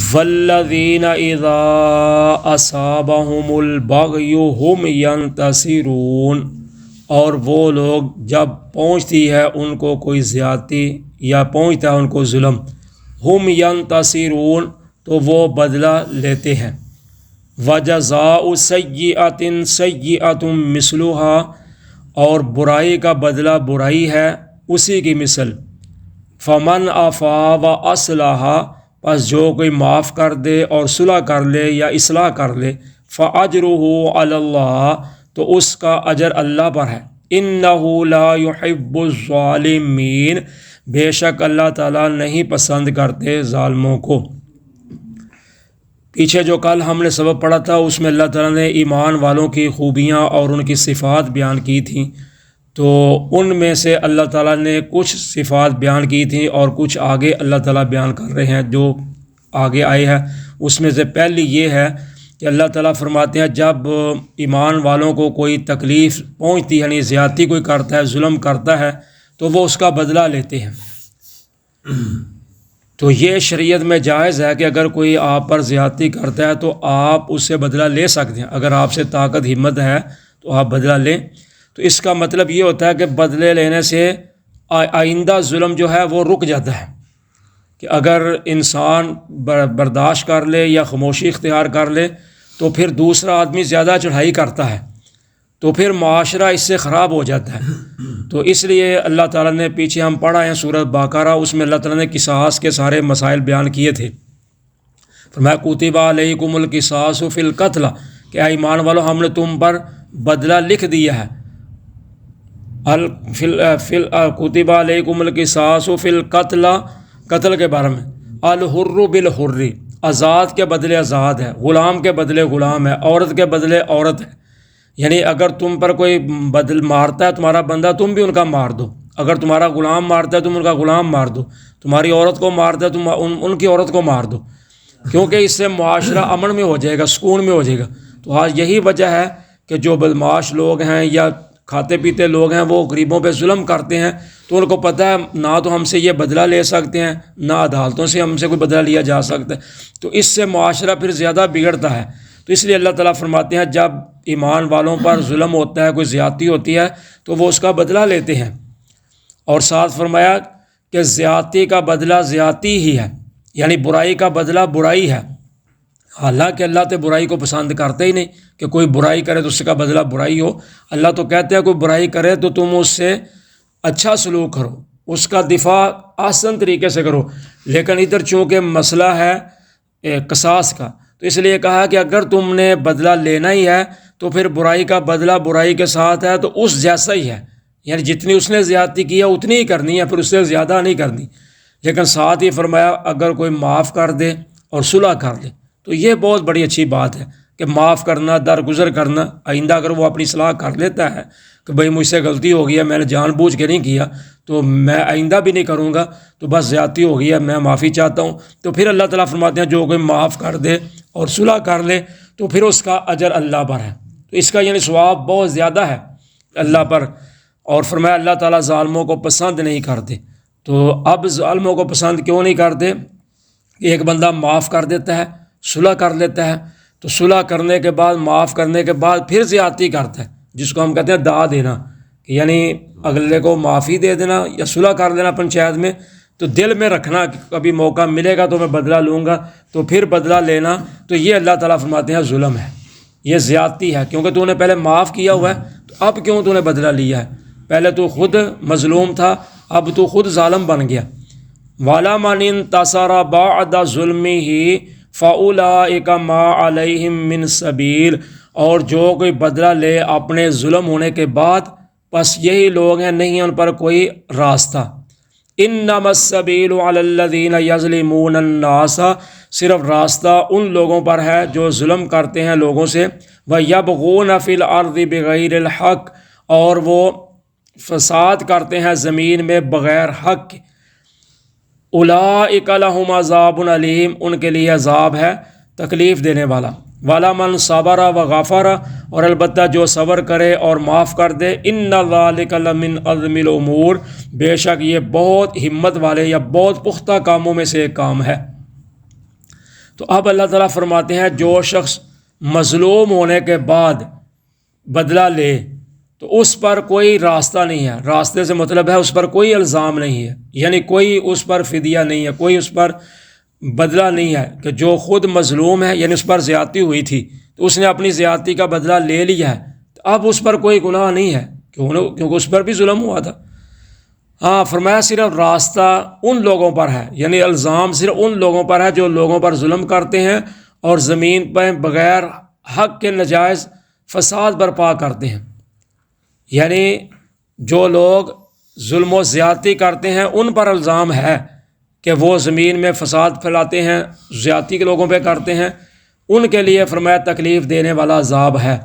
والذین اذا اصابہم البغی ہم ینتصرون، اور وہ لوگ جب پہنچتی ہے ان کو کوئی زیادتی یا پہنچتا ہے ان کو ظلم، ہم ینتصرون تو وہ بدلہ لیتے ہیں۔ وجزاء سیئۃ سیئۃ مثلھا، اور برائی کا بدلہ برائی ہے اسی کی مثل۔ فمن عفا و اصلح، پس جو کوئی معاف کر دے اور صلح کر لے یا اصلاح کر لے، فاجرہ علی اللہ، تو اس کا اجر اللہ پر ہے۔ انہ لا یحب الظالمین، بے شک اللہ تعالیٰ نہیں پسند کرتے ظالموں کو۔ پیچھے جو کل ہم نے سبق پڑھا تھا اس میں اللہ تعالیٰ نے ایمان والوں کی خوبیاں اور ان کی صفات بیان کی تھیں، تو ان میں سے اللہ تعالیٰ نے کچھ صفات بیان کی تھیں اور کچھ آگے اللہ تعالیٰ بیان کر رہے ہیں جو آگے آئے ہیں۔ اس میں سے پہلی یہ ہے کہ اللہ تعالیٰ فرماتے ہیں جب ایمان والوں کو کوئی تکلیف پہنچتی ہے، یعنی زیادتی کوئی کرتا ہے، ظلم کرتا ہے، تو وہ اس کا بدلہ لیتے ہیں۔ تو یہ شریعت میں جائز ہے کہ اگر کوئی آپ پر زیادتی کرتا ہے تو آپ اس سے بدلہ لے سکتے ہیں، اگر آپ سے طاقت ہمت ہے تو آپ بدلہ لیں۔ تو اس کا مطلب یہ ہوتا ہے کہ بدلے لینے سے آئندہ ظلم جو ہے وہ رک جاتا ہے، کہ اگر انسان برداشت کر لے یا خاموشی اختیار کر لے تو پھر دوسرا آدمی زیادہ چڑھائی کرتا ہے، تو پھر معاشرہ اس سے خراب ہو جاتا ہے۔ تو اس لیے اللہ تعالیٰ نے پیچھے ہم پڑھا ہے سورۃ بقرہ، اس میں اللہ تعالیٰ نے قصاص کے سارے مسائل بیان کیے تھے۔ فرمایا کتب علیکم القصاص فی القتل، کہ اے ایمان والو ہم نے تم پر بدلہ لکھ دیا ہے۔ کتب علیکم القصاص فی القتل، قتل کے بارے میں، الحر بالحر، آزاد کے بدلے آزاد ہے، غلام کے بدلے غلام ہے، عورت کے بدلے عورت ہے۔ یعنی اگر تم پر کوئی بدل مارتا ہے تمہارا بندہ، تم بھی ان کا مار دو۔ اگر تمہارا غلام مارتا ہے تم ان کا غلام مار دو، تمہاری عورت کو مارتا ہے تم ان کی عورت کو مار دو، کیونکہ اس سے معاشرہ امن میں ہو جائے گا، سکون میں ہو جائے گا۔ تو آج یہی وجہ ہے کہ جو بدمعاش لوگ ہیں یا کھاتے پیتے لوگ ہیں وہ غریبوں پہ ظلم کرتے ہیں، تو ان کو پتہ ہے نہ تو ہم سے یہ بدلہ لے سکتے ہیں، نہ عدالتوں سے ہم سے کوئی بدلہ لیا جا سکتا ہے، تو اس سے معاشرہ پھر زیادہ بگڑتا ہے۔ تو اس لیے اللہ تعالیٰ فرماتے ہیں جب ایمان والوں پر ظلم ہوتا ہے، کوئی زیادتی ہوتی ہے، تو وہ اس کا بدلہ لیتے ہیں۔ اور ساتھ فرمایا کہ زیادتی کا بدلہ زیادتی ہی ہے، یعنی برائی کا بدلہ برائی ہے۔ حالانکہ اللہ تو برائی کو پسند کرتے ہی نہیں کہ کوئی برائی کرے تو اس کا بدلہ برائی ہو۔ اللہ تو کہتے ہیں کوئی برائی کرے تو تم اس سے اچھا سلوک کرو، اس کا دفاع آسان طریقے سے کرو، لیکن ادھر چونکہ مسئلہ ہے قصاص کا، تو اس لیے کہا کہ اگر تم نے بدلہ لینا ہی ہے تو پھر برائی کا بدلہ برائی کے ساتھ ہے تو اس جیسا ہی ہے، یعنی جتنی اس نے زیادتی کی ہے اتنی ہی کرنی ہے، پھر اس سے زیادہ نہیں کرنی۔ لیکن ساتھ ہی فرمایا اگر کوئی معاف کر دے اور صلح کر دے تو یہ بہت بڑی اچھی بات ہے کہ معاف کرنا، درگزر کرنا۔ آئندہ اگر وہ اپنی اصلاح کر لیتا ہے کہ بھئی مجھ سے غلطی ہو گئی ہے، میں نے جان بوجھ کے نہیں کیا تو میں آئندہ بھی نہیں کروں گا، تو بس زیادتی ہو گئی ہے، میں معافی چاہتا ہوں، تو پھر اللہ تعالیٰ فرماتے ہیں جو کوئی معاف کر دے اور صلح کر لے تو پھر اس کا اجر اللہ پر ہے، تو اس کا یعنی ثواب بہت زیادہ ہے اللہ پر۔ اور فرمایا اللہ تعالیٰ ظالموں کو پسند نہیں کرتے۔ تو اب ظالموں کو پسند کیوں نہیں کرتے؟ ایک بندہ معاف کر دیتا ہے، صلح کر لیتا ہے، تو صلح کرنے کے بعد، معاف کرنے کے بعد پھر زیادتی کرتا ہے، جس کو ہم کہتے ہیں دا دینا، کہ یعنی اگلے کو معافی دے دینا یا صلح کر دینا پنچایت میں، تو دل میں رکھنا کہ کبھی موقع ملے گا تو میں بدلہ لوں گا، تو پھر بدلہ لینا، تو یہ اللہ تعالیٰ فرماتے ہیں ظلم ہے، یہ زیادتی ہے، کیونکہ تو نے پہلے معاف کیا ہوا ہے تو اب کیوں تو نے بدلہ لیا ہے؟ پہلے تو خود مظلوم تھا، اب تو خود ظالم بن گیا۔ وَلَا مَنِ انتَصَرَ بَعْدَ ظُلْمِهِ فَأُولَٰئِكَ مَا عَلَيْهِم مِّن سَبِيلٍ، اور جو کوئی بدلہ لے اپنے ظلم ہونے کے بعد، بس یہی لوگ ہیں نہیں ان پر کوئی راستہ۔ إِنَّمَا السَّبِيلُ عَلَى الَّذِينَ يَظْلِمُونَ النَّاسَ، صرف راستہ ان لوگوں پر ہے جو ظلم کرتے ہیں لوگوں سے، وَيَبْغُونَ فِي الْأَرْضِ بِغَيْرِ الْحَقِّ، اور وہ فساد کرتے ہیں زمین میں بغیر حق کے۔ اولئک لہم عذاب علیم، ان کے لیے عذاب ہے تکلیف دینے والا۔ وَلَمَنْ صَبَرَ وَغَفَرَ، اور البتہ جو صبر کرے اور معاف کر دے، إِنَّ ذَلِكَ لَمِنْ عَزْمِ الْأُمُورِ، بے شک یہ بہت ہمت والے یا بہت پختہ کاموں میں سے ایک کام ہے۔ تو اب اللہ تعالیٰ فرماتے ہیں جو شخص مظلوم ہونے کے بعد بدلہ لے تو اس پر کوئی راستہ نہیں ہے، راستے سے مطلب ہے اس پر کوئی الزام نہیں ہے، یعنی کوئی اس پر فدیہ نہیں ہے، کوئی اس پر بدلہ نہیں ہے کہ جو خود مظلوم ہے، یعنی اس پر زیادتی ہوئی تھی تو اس نے اپنی زیادتی کا بدلہ لے لیا ہے، تو اب اس پر کوئی گناہ نہیں ہے کیونکہ اس پر بھی ظلم ہوا تھا۔ ہاں فرمایا صرف راستہ ان لوگوں پر ہے، یعنی الزام صرف ان لوگوں پر ہے جو لوگوں پر ظلم کرتے ہیں اور زمین پہ بغیر حق کے نجائز فساد برپا کرتے ہیں، یعنی جو لوگ ظلم و زیادتی کرتے ہیں ان پر الزام ہے کہ وہ زمین میں فساد پھیلاتے ہیں، زیادتی کے لوگوں پہ کرتے ہیں، ان کے لیے فرمایا تکلیف دینے والا عذاب ہے۔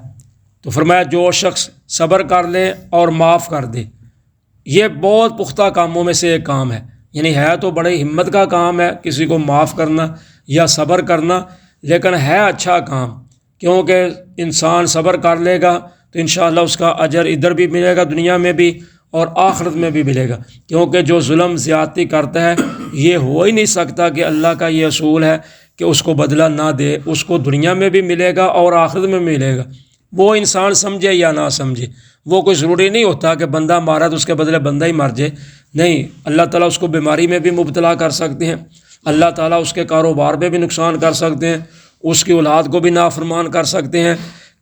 تو فرمایا جو شخص صبر کر لے اور معاف کر دے، یہ بہت پختہ کاموں میں سے ایک کام ہے، یعنی ہے تو بڑی ہمت کا کام ہے کسی کو معاف کرنا یا صبر کرنا، لیکن ہے اچھا کام، کیونکہ انسان صبر کر لے گا تو انشاءاللہ اس کا اجر ادھر بھی ملے گا دنیا میں بھی اور آخرت میں بھی ملے گا، کیونکہ جو ظلم زیادتی کرتا ہے یہ ہو ہی نہیں سکتا کہ اللہ کا یہ اصول ہے کہ اس کو بدلہ نہ دے، اس کو دنیا میں بھی ملے گا اور آخرت میں ملے گا، وہ انسان سمجھے یا نہ سمجھے۔ وہ کوئی ضروری نہیں ہوتا کہ بندہ مارا تو اس کے بدلے بندہ ہی مر جائے، نہیں، اللہ تعالیٰ اس کو بیماری میں بھی مبتلا کر سکتے ہیں، اللہ تعالیٰ اس کے کاروبار میں بھی نقصان کر سکتے ہیں، اس کی اولاد کو بھی نافرمان کر سکتے ہیں،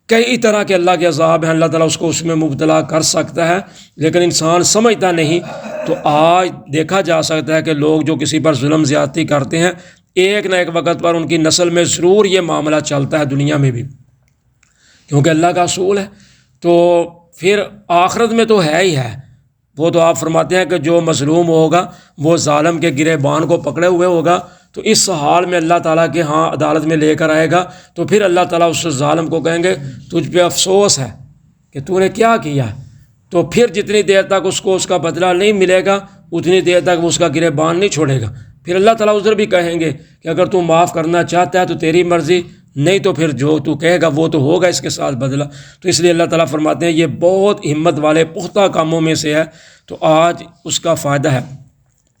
کئی طرح کے اللہ کے عذاب ہیں، اللہ تعالیٰ اس کو اس میں مبتلا کر سکتا ہے، لیکن انسان سمجھتا نہیں۔ تو آج دیکھا جا سکتا ہے کہ لوگ جو کسی پر ظلم زیادتی کرتے ہیں ایک نہ ایک وقت پر ان کی نسل میں ضرور یہ معاملہ چلتا ہے، دنیا میں بھی، کیونکہ اللہ کا اصول ہے۔ تو پھر آخرت میں تو ہے ہی ہے، وہ تو آپ فرماتے ہیں کہ جو مظلوم ہوگا وہ ظالم کے گریبان کو پکڑے ہوئے ہوگا، تو اس حال میں اللہ تعالیٰ کے ہاں عدالت میں لے کر آئے گا، تو پھر اللہ تعالیٰ اس ظالم کو کہیں گے تجھ پہ افسوس ہے کہ تو نے کیا کیا، تو پھر جتنی دیر تک اس کو اس کا بدلہ نہیں ملے گا اتنی دیر تک وہ اس کا گریبان نہیں چھوڑے گا۔ پھر اللہ تعالیٰ ادھر بھی کہیں گے کہ اگر تو معاف کرنا چاہتا ہے تو تیری مرضی، نہیں تو پھر جو تو کہے گا وہ تو ہوگا اس کے ساتھ بدلہ۔ تو اس لیے اللہ تعالیٰ فرماتے ہیں یہ بہت ہمت والے پختہ کاموں میں سے ہے، تو آج اس کا فائدہ ہے۔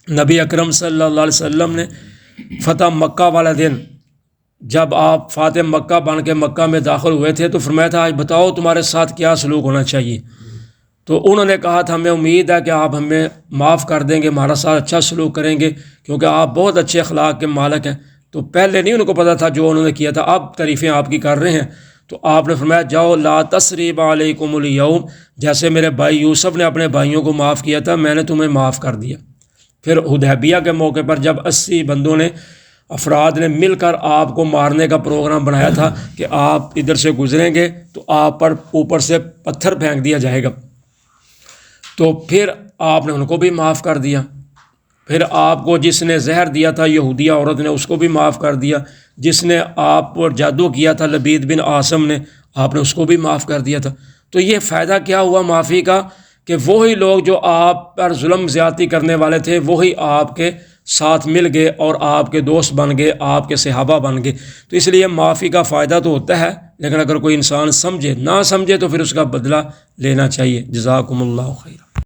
نبی اکرم صلی اللہ علیہ وسلم نے فتح مکہ والا دن جب آپ فاتح مکہ بن کے مکہ میں داخل ہوئے تھے تو فرمایا تھا آج بتاؤ تمہارے ساتھ کیا سلوک ہونا چاہیے، تو انہوں نے کہا تھا ہمیں امید ہے کہ آپ ہمیں معاف کر دیں گے، ہمارا ساتھ اچھا سلوک کریں گے، کیونکہ آپ بہت اچھے اخلاق کے مالک ہیں۔ تو پہلے نہیں ان کو پتہ تھا جو انہوں نے کیا تھا، اب تعریفیں آپ کی کر رہے ہیں۔ تو آپ نے فرمایا جاؤ لا تثریب علیکم الیوم، جیسے میرے بھائی یوسف نے اپنے بھائیوں کو معاف کیا تھا میں نے تمہیں معاف کر دیا۔ پھر حدیبیہ کے موقع پر جب 80 بندوں نے افراد نے مل کر آپ کو مارنے کا پروگرام بنایا تھا کہ آپ ادھر سے گزریں گے تو آپ پر اوپر سے پتھر پھینک دیا جائے گا، تو پھر آپ نے ان کو بھی معاف کر دیا۔ پھر آپ کو جس نے زہر دیا تھا یہودیہ عورت نے اس کو بھی معاف کر دیا، جس نے آپ پر جادو کیا تھا لبید بن عاصم نے آپ نے اس کو بھی معاف کر دیا تھا۔ تو یہ فائدہ کیا ہوا معافی کا کہ وہی لوگ جو آپ پر ظلم زیادتی کرنے والے تھے وہی آپ کے ساتھ مل گئے اور آپ کے دوست بن گئے، آپ کے صحابہ بن گئے۔ تو اس لیے معافی کا فائدہ تو ہوتا ہے، لیکن اگر کوئی انسان سمجھے نہ سمجھے تو پھر اس کا بدلہ لینا چاہیے۔ جزاکم اللہ خیر۔